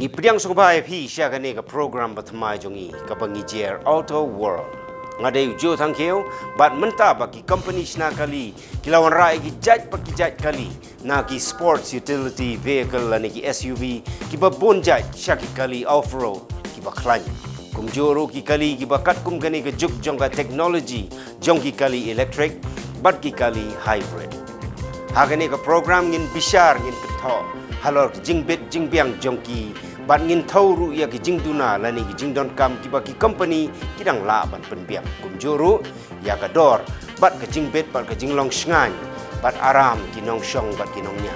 Ni priang sobai phi sya kane ka program bathmai jongi ka bangi jer auto world. Ngadai jo thangkeu bat menta baki company sna kali kilawan rai ki jaj baki jaj kali na ki sports utility vehicle lani ki SUV ki babon jaj syaki kali off road ki baklan. Kum joro ki kali ki bakat kum kane ka juk jong ka technology jong ki kali electric bat ki kali hybrid. Hagane ka program ngin bishar ngin ketho halor jingbet jingbiang jongki ban ngin thau ru ya ki jingduna lani ki jingdon kam ki baki company kidang la ban penbiang kum joro ya ka dor bat ka jingbet bat ka jinglong shngan bat aram ki nong shong bat ki nong nya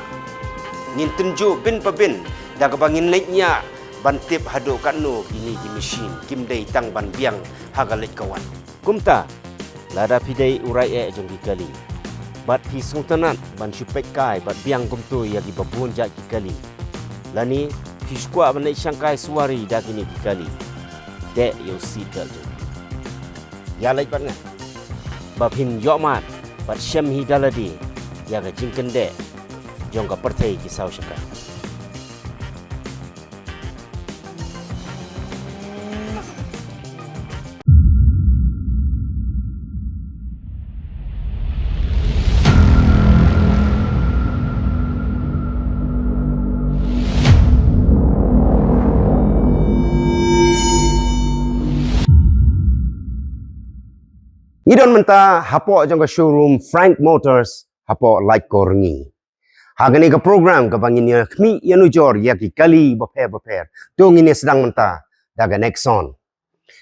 ngin tenjo bin pa bin da ka bangin leknya ban tip hado kanu kini ki machine kim dei tang ban biang haga lek kawan kumta lada pidai urai e jongki kali bat hi sultanat ban supek kai bat biang kumtu ya ki babun ja ki kali lani hi skwa ban shankai suari da kini ki kali de yo seat belt ya lai bat nga ba phin yo mat bat shem hi daladi ya ga jingken de jong ka parthai ki sau shaka Idon menta hapo jong ka showroom Frank Motors hapo like korngi. Hagani ka program ka bangin ya khmi yanu jor ya ki kali baper tong ini sedang menta daga Nexon.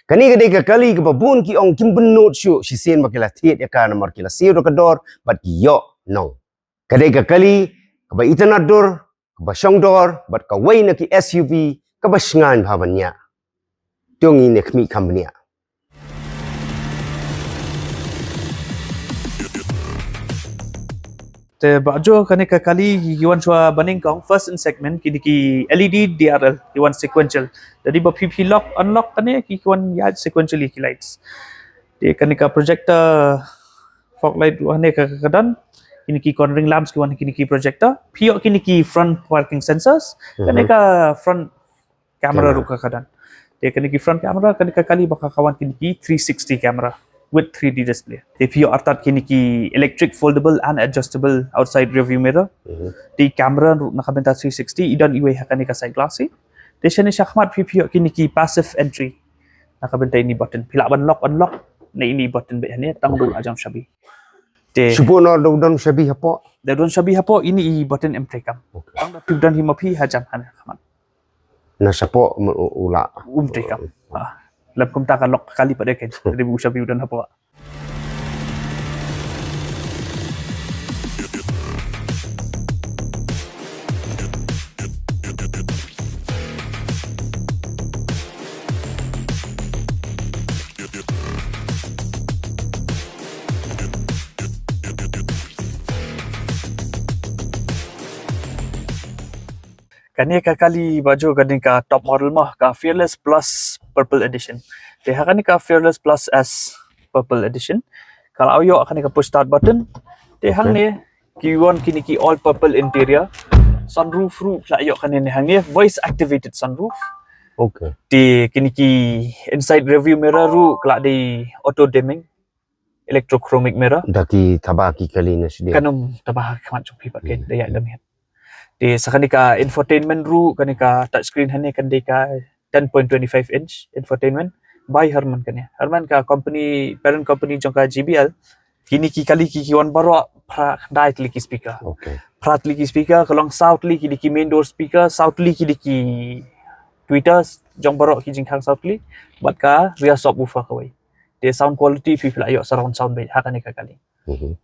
Kani ka de ka kali ka babun ki ong kim benot shu si sen bakila thiet ya ka nomor kila siro ka dor bat ki yo nong. Ka de ka kali ka ba itana dor ka ba shong dor bat ka wai na ki SUV ka ba shngan bhavanya. Tong ini khmi company. Te bajo kane ka kali yuan chua baning kong first in segment kini ki LED DRL yuan sequential jadi ba PP lock unlock kane ki yuan ya sequentially ki lights te kane ka projector fog light wane ka kadan kini ki cornering lamps ki wan kini ki projector pio kini ki front parking sensors kane ka front camera ru ka kadan te kane ki front camera kane ka kali baka kawan kini ki 360 camera with 3D display. If you artat kini ki electric foldable and adjustable outside rearview mirror, di camera nakabenta 360 idan iwe hakani ka side glass. Desya ni syakmat PPO kini ki passive entry nakabenta ini button. Pila unlock na ini button be hani tang dong ajam shabi. Te Subuno dong shabi hapo. Dadon shabi hapo ini button M3 kam. Tang da pibdan himapi hajam hani kaman. Na sapo ula. M3 kam. Lam kum ta ka lock kali pada kan dari buku shabi udan apa kani ka kali baju gading ka top model mah ka Fearless Plus Purple Edition. Dia akan ka Fearless Plus S Purple Edition. Kalau yo akan ka push start button. Dia hang ni Q1 kini ki all purple interior. Sunroof ru la yo kan ni hang ni voice activated sunroof. Okay. Di kini ki inside rearview mirror ru kelak di auto dimming electrochromic mirror. Daki tabaki kali na siya. Kanum tabah kamat jumpi pakai daya lamit. Di sakanika infotainment ru kanika touchscreen hane kan deka 10.25 inch infotainment by Herman kan ya. Herman ka company parent company jong ka GBL kini ki kali ki kiwan baro pra dai kliki speaker. Okay. Prat liki speaker kalong southly ki ki main door speaker southly ki Twitter jong baro ki jingkhang southly bat ka rear subwoofer kawai. The sound quality fi ayo surround sound be hakane ka kali.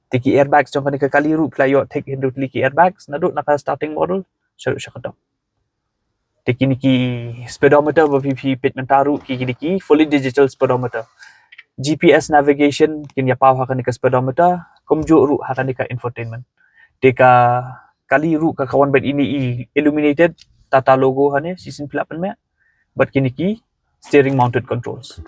Tiki airbags jong kanika kali ru playo take into liki airbags naduk naka starting model syaru syakadam. Tiki niki speedometer PP pit mentaru ki fully digital speedometer. GPS navigation kinya pau hakanika speedometer kumju ru hakanika infotainment. Deka kali ru ka kawan bed ini illuminated Tata logo hane season pelapan me but kini ki steering mounted controls.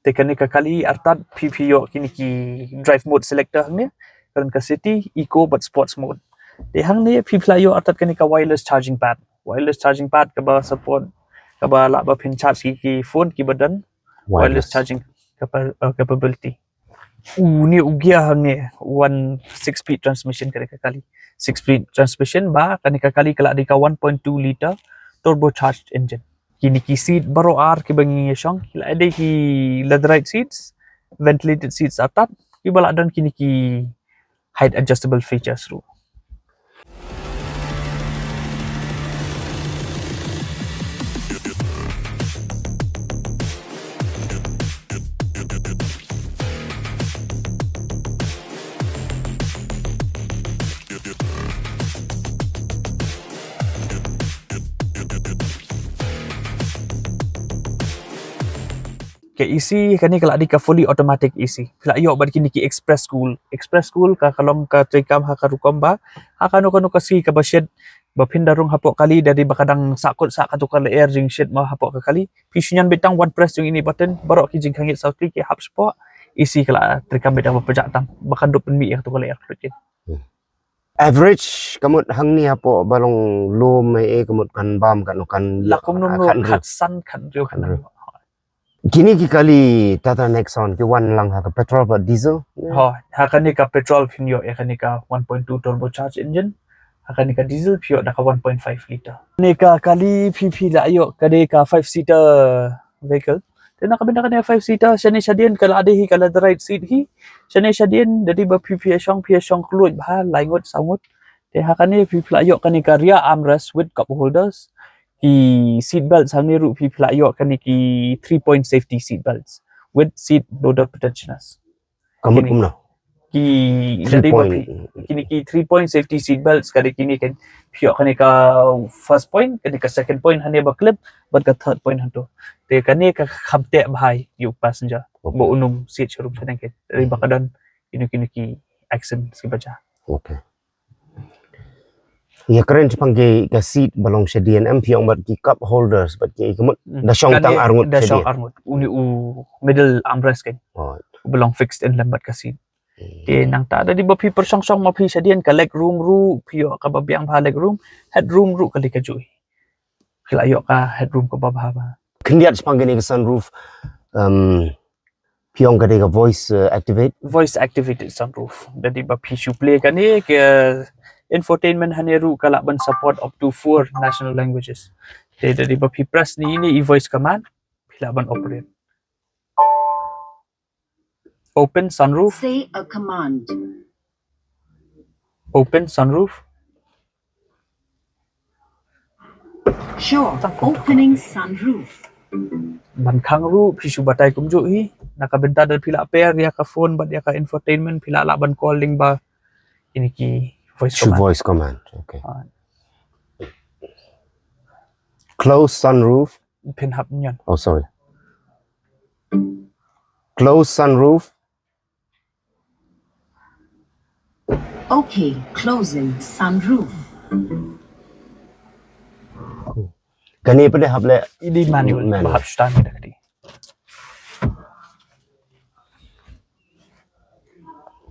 Tekan ka kali artat PPO kini ki drive mode selector hang ni kan ka city eco but sports mode. Te hang ni PPO artat kani ka wireless charging pad. Wireless charging pad ka ba support ka ba la ba pin charge ki phone ki badan wireless charging capability. Ni ugia hang ni 6-speed transmission kani ka kali. 6-speed transmission ba kani ka kali kala di ka 1.2 liter turbocharged engine. Kini ki seat baro ar ki bangi yashong kila ada ki leatherite seats, ventilated seats atap ki bala dan kini ki height adjustable features ru. Ke EC kani kala di ka fully automatic EC. Kila yo bad kini ki express school. Express school ka kalom ka trikam ha ka rukom ba. Ha kanu ka si ka ba shed ba pindarung hapok kali dari bakadang sakut sak katukal air jing shed ma hapok ka kali. Pisunyan betang one press yung ini button barok ki Jingshngaiñ South ki hap spot. EC kala trikam betang pejak tang bakan do penmi ya katukal air krutin. Average kamut hang ni hapo balong low mai kamut kan bam kan Lakum num khat san khat riu kan. Kini ki kali Tata Nexon ki one lang ha ka petrol ba diesel? Ha kani ka petrol pinyo ya kani ka 1.2 turbocharged engine. Ha kani ka diesel pio da ka 1.5 liter. Ni ka kali PP da ayo kani ka 5-seater vehicle. Tena ka benda kani 5-seater shani shadien kala ade hi kala the right seat hi. Shani shadien dari ba PP shong kluj ba laingot sangut. Te ha kani PP ayo kani ka rear armrest with cup holders. Ki seat belts hang ni ru people ayo kani ki 3-point safety seat belts with seat loader protectioners. Kamut kumna. Ki 3 point. Kini ki 3-point safety seat belts kadi kini kan pio kani ka first point kani ka second point hanya ba clip but ka third point hanto. Te kani ka khamte bahai you passenger. Bo unum seat shurup sedang ke. Dari bakadan kini ki accent si baca. Okay. Ya keren pangge ka seat balong shadian MP ang bat ki cup holders bat ki kamut da syong tang arngut da syong arngut uni middle armrest kan. Oh. Belong fixed in lambat ka seat. Nang ta ada di ba pi persong-song ma pi shadian ka leg room ru pio ka babiang ba leg room head room ru kali ka jui. Kila yo ka head room ka bababa. Kendiat pangge ni ka sunroof piong ka de ka voice activated sunroof. Jadi ba pi shoe play ka ni ke infotainment haneru kala ban support up to 4 national languages. Jadi ba pi press ni voice command pila ban operate. Open sunroof. Say a command. Open sunroof. Sure. Opening sunroof. Ban khang ru pisu batai kumju hi nakabenta dan pila pair ya ka phone bat ya ka infotainment pila la ban calling ba ini ki voice command. Okay. Close sunroof. Pin hap nyan. Oh, sorry. Close sunroof. Okay, closing sunroof. Kani pa de hap le Ini manual. Bahap stand dah kadi.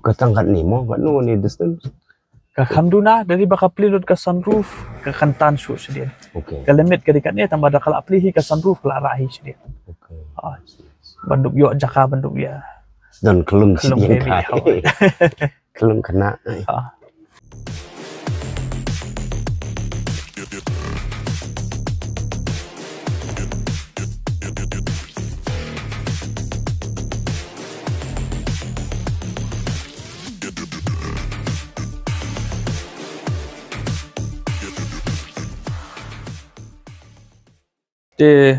Katangkat ni mo kat no ni distance. Ka khamduna dari baka plilod ka sunroof ka kantan su sedia. Okay. Ka limit ka dikat ni tambah dah kala plihi ka sunroof kala rahi sedia. Okay. Banduk yo jaka banduk ya. Dan kelum yang kai. Kelum kena.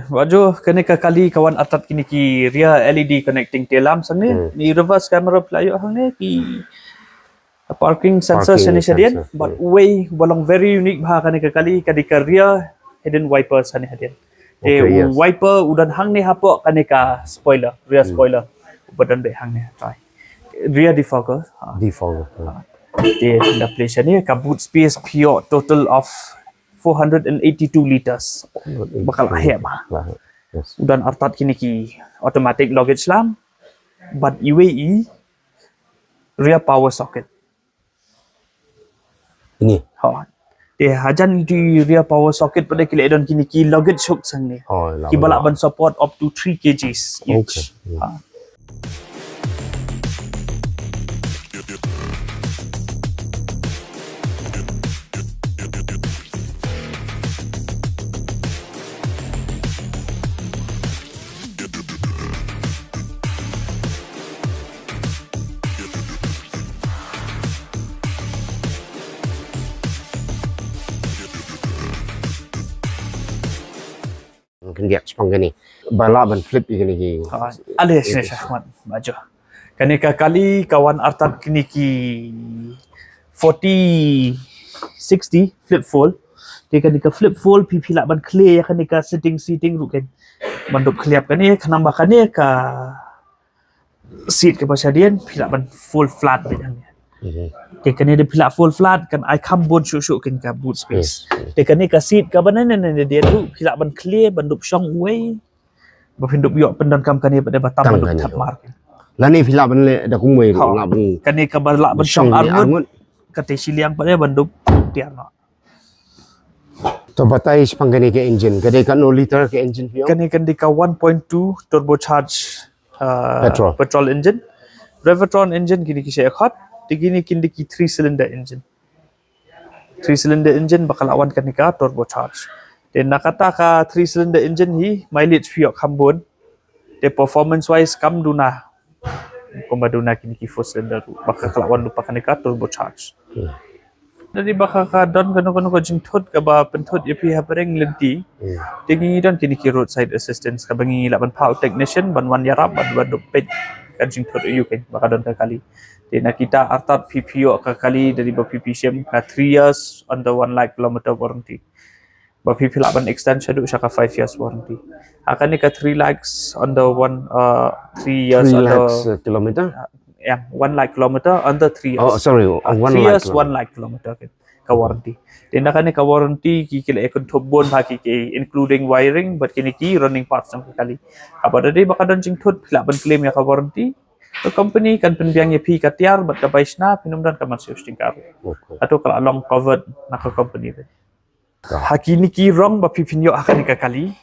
Wajo kene ka kali kawan atat kini ki rear LED connecting telam sang ni reverse camera playo hang ni ki parking sensor seni sedian but way walang very unique bah kene ka kali kadi ka rear hidden wipers seni hadian. Wiper udan hang ni hapo kene ka spoiler rear spoiler badan be hang ni try rear defogger. The place ni ka boot space pure total of 482 liters bakal lahir bah. Yes. Udan artat kini ki automatic luggage lam, but UAE rear power socket. Ini. Ha. Dia hajan di rear power socket pada kila edon kini ki luggage hook sang ni. Oh, Ki balak ban support up to 3 kgs each. Okay. Ha. Mungkin dia sepang gini. Balak ban flip gini ki. Alih sini Syahmat maju. Kaneka kali kawan artat kini ki 40 60 flip fold. Dia kaneka flip fold pipi lak ban clear ya kaneka seating ruken. Banduk clear kan ni kanambah kan ni ka seat ke pasadian pilak ban full flat bedang. Dia kan dia pilak full flat kan I come bon syuk kan ka boot space. Dia kan ka seat ka banan dia tu pilak ban clear banduk syong way. Berpindup yok pendan kam kan pada batam banduk tap mar. Lah ni pilak ban le dah kumui lah ban. Kan ni ka balak ban syong arngut kata siliang pada banduk tiang. To batai sepang gini ke engine. Kadai kan 0 liter ke engine pion. Kan di ka 1.2 turbocharged petrol engine. Revertron engine kini ki saya hot. Digini kini ki 3 cylinder engine. 3 cylinder engine bakal awan kan ka turbocharged. Dan nak kata ka 3 cylinder engine hi mileage piok kambon. De performance wise kam duna. Kombaduna kini ki 4 cylinder bakal kelawan lupa kan ka turbocharged. Jadi bakal ka don kanu ko jingthut ka ba penthut yepi ha pereng lenti. Tingi don kini ki roadside assistance ka bangi laban power technician ban wan yarap ban pet ka jingthut you kan bakal don ka kali. Dina kita artat PPO ka kali dari ba PPCM ka 3 years under 1 lakh kilometer warranty. Ba PP laban extension du ka 5 years warranty. Akan ni ka 3 lakhs under 3 years 3 under lakhs kilometer. Yeah, 1 lakh kilometer under 3 years. Oh, sorry. 1 3 lakh. years, 1 lakh kilometer ka warranty. Then nakani ka warranty kikila ekon tobon ha kiki including wiring but kini ki running parts ang kali. Kapada day baka don jingthut pila ban claim ya ka warranty. The company kan penbiang ya pi ka tiar but ka baisna pinumdan ka masih usting karo. Atau kalau long covered na ka company. Hakini ki wrong ba pipinyo akan ka kali.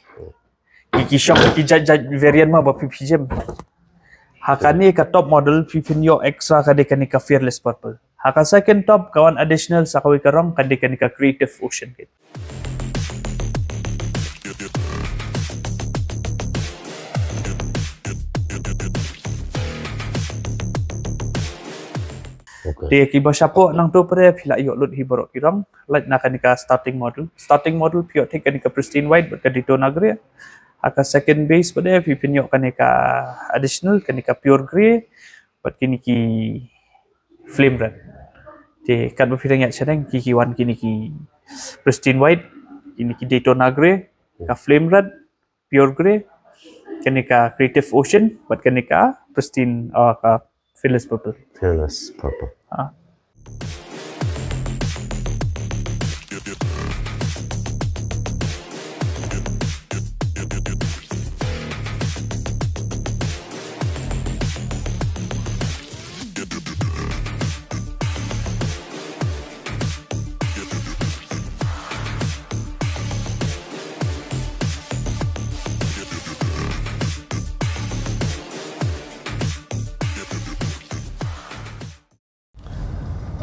Kiki shock ki jaj variant ma ba pipjem. Hakani ka top model pipinyo extra kadikani ka fearless purple. Haka second top kawan additional sa kawi karong kadikani ka creative ocean kit. Okay. Dia kiba syapo nang tu pare pila yok lut hiborok kirang like na kanika starting model pio take kanika pristine white but kadito nagre. Aka second base pada pipinyo kanika additional kanika pure gray but kini ki flame red. Te kan berpirang yak sedang kiki wan kini ki pristine white kini ki Daytona gray ka flame red pure gray kanika creative ocean but kanika pristine ka fearless purple. Fearless purple.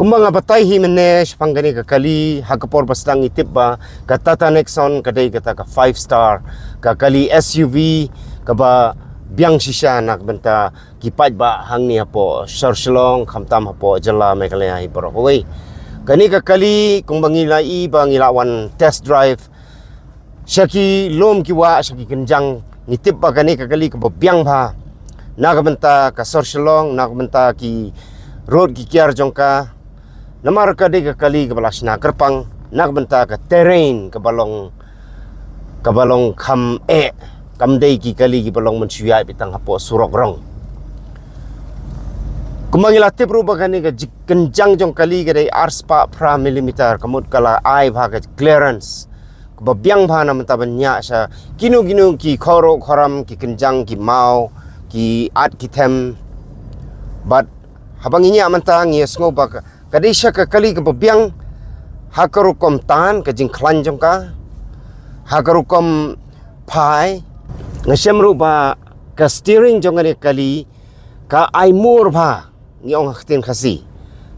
Kumbang abatay himenes panggani ka kali hakapor bastang itip ba ka Tata Nexon kadai kata ka 5 star ka kali SUV ka ba biang sisya nak benta kipat ba hang ni hapo sarselong khamtam hapo jala mai kali hi borokoi kani ka kali kumbang ilai ba ngilawan test drive syaki lom kiwa syaki kenjang nitip ba kani ka kali ka ba biang ba nak benta ka sarselong nak benta ki road ki kiar jongka namar ka de ka kali ka balas na kerpang nak benta ka terrain ka balong kham kam dei ki kali ki balong mensuai bitang hapo surok rong kumangila tip ru bagani ka kenjang jong kali ka dei ars pa pra millimeter kamut kala ai bha ka clearance kebabiang bah na menta banyak sa ginu ki khoro khoram ki kenjang ki mau ki at ki them but habang inya menta ngi sngo ba kadisha ka kali kebabiang hakarukom tan ka jingkhlan jong ka hakarukom pai ngasem ru ba ka steering jong ani kali ka ai mur ba ngi ong khtin khasi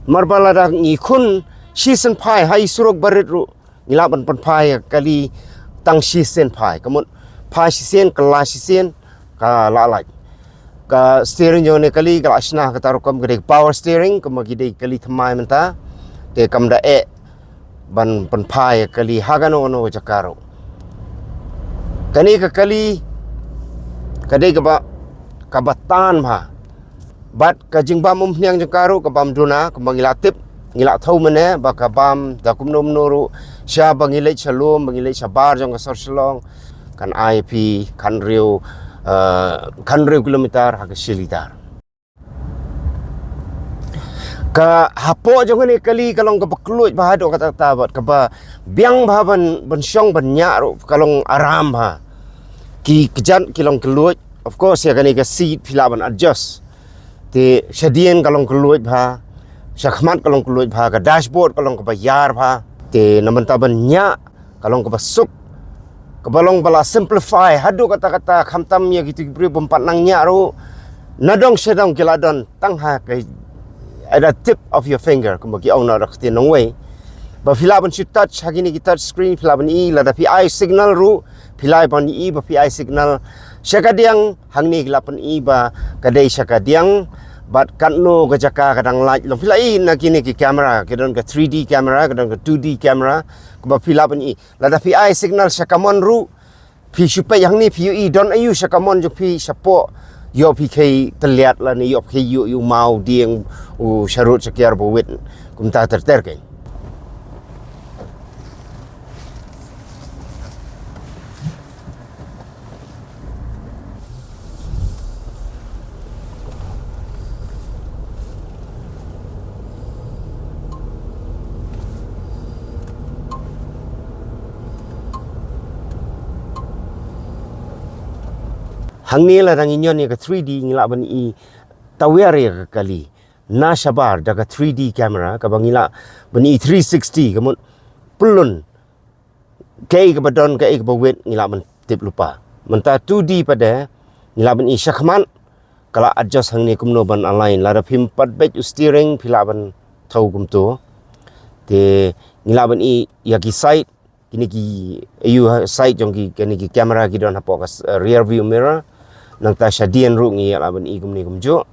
marbala da ngi khun season pai hai surok barit ru ngilaban pan pai kali tang season pai kamun pai season kala season ka lalai ka steering jone kali ka asna ka tarukom gede power steering kuma gede kali thamai menta te kamda ban pan pai kali hagano no jakaro kani ka kali kade ka ba kabatan ba bat ka jingbam umhniang jakaro ka bam duna ka mangilatip ngila thau mane ba ka bam da kumnom noru sha bangilai chalom bangilai sabar jong ka sorslong kan ip kan riu kilometer ha ka shilitar ka hapo jong ni kali kalong ka bakluj ba do kata tabat ka ba biang ba ban syong ban nya ro kalong aram ha ki kejan kilong keluj of course ya kani ka seat philaban adjust te shadien kalong keluj ba Syakmat kalong keluar bha ka dashboard kalong ka bayar bha te namanta banyak kalong ka basuk kabalong bala simplify hadu kata-kata khamtam ya gitu beri bompat nangnya ro nadong sedang kiladon tangha kai ada tip of your finger kumagi ong na rakti nong way ba filaban si touch hagini ki touch screen filaban i lada pi signal ru filai ban i ba pi signal syakadiang hangni gilapan i ba kadai syakadiang but kan no gajaka kadang light lo filai na kini ki camera kadang ka 3D camera kadang ka 2D camera ba filaban i lada pi signal syakamon ru pi supai yang ni pi don ayu syakamon jo pi sapo yo pi kai terlihat lah ni yo pi yu mau dieng syarut sekiar bawit kum ta terkai hang ni lah inyon ni ka 3D ngila ban i tawir ya kali na sabar daga 3D camera ka bangila ban i 360 kamun pelun kai ka badon kai ka bawet ngila ban tip lupa menta 2D pada ngila ban i syakman kala adjust hang ni kumno ban align la da phim pat bet steering phila ban thau kum to te ngila ban i ya ki side kini ki ayu side jong ki kini ki camera ki don hapo ka rear view mirror nang ta syadian ru ngi alaban i kumni kumjo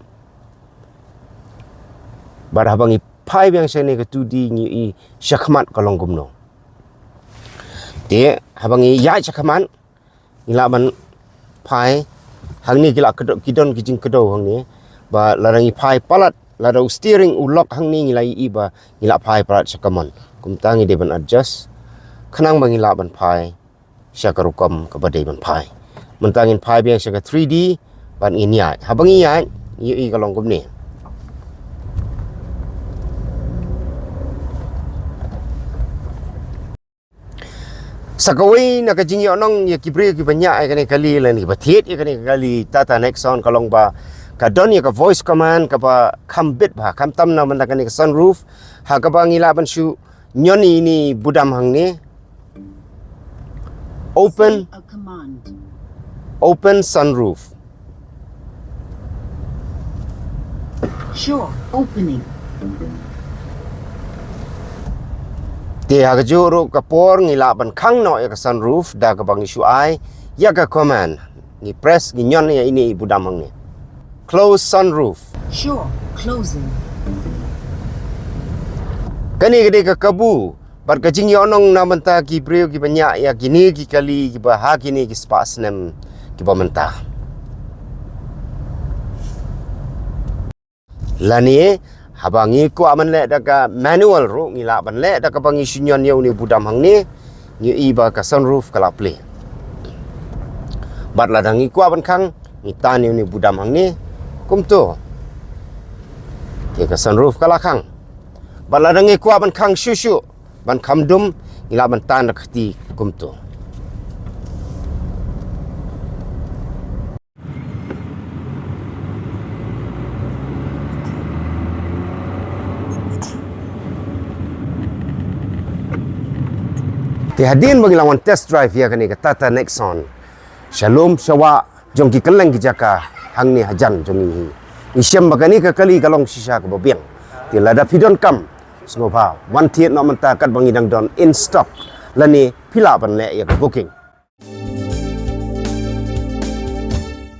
bar habang i pai yang sene ka 2D ngi i syakmat kalong kumno te habang i ya syakman ilaban pai hang ni gila kidon kijing kedo hang ni ba larang i pai palat larau steering ulok hang ni ngilai i ba ngila pai palat syakaman kumtangi de ban adjust khanang bangila ban pai syakarukom ka badai ban pai mentangin pai biang syaka 3D ban inya habang iya i kalong kum ni sakawai nak jingi onong ya kibre ki banyak kani kali la ni bathiet ya kani kali Tata Nexon kalong ba kadon ya ka voice command ka ba khambit ba khamtam na manda kani ka sunroof ha ka ba ngila ban shu nyoni ni budam hang ni open A command. open sunroof Sure. Opening. te ha juru ka por ngila ban khang no ya ka sunroof da ka bang isu ai ya ka command ni press ni nyon ya ini budam hang ni close sunroof Sure. Closing. kani gede ka kabu bar ka jing yonong na menta ki breu ki banyak ya gini ki kali ki ba ha kini ki spas nem ki ba menta lani habangi ko aman le daga manual ro ngila ban le daga bangi sunyon yau ni budam hang ni ni iba ka sunroof kala play bar ladangi ko aban khang ni tan ni budam hang ni kum to ke ka sunroof kala khang bar ladangi ko aban khang shushu ban kham dum ila bantan rakti kumto Hadin bagi lawan test drive ya kani ka Tata Nexon. Shalom shawa jong ki kaleng ki jaka hangni hajan jong hi. Isyam bagani ka kali kalong sisa ka bobiang. Ti lada pidon kam. Smopa one tiet no menta kat bangi dang don in stock. Lani pila ban le ya booking.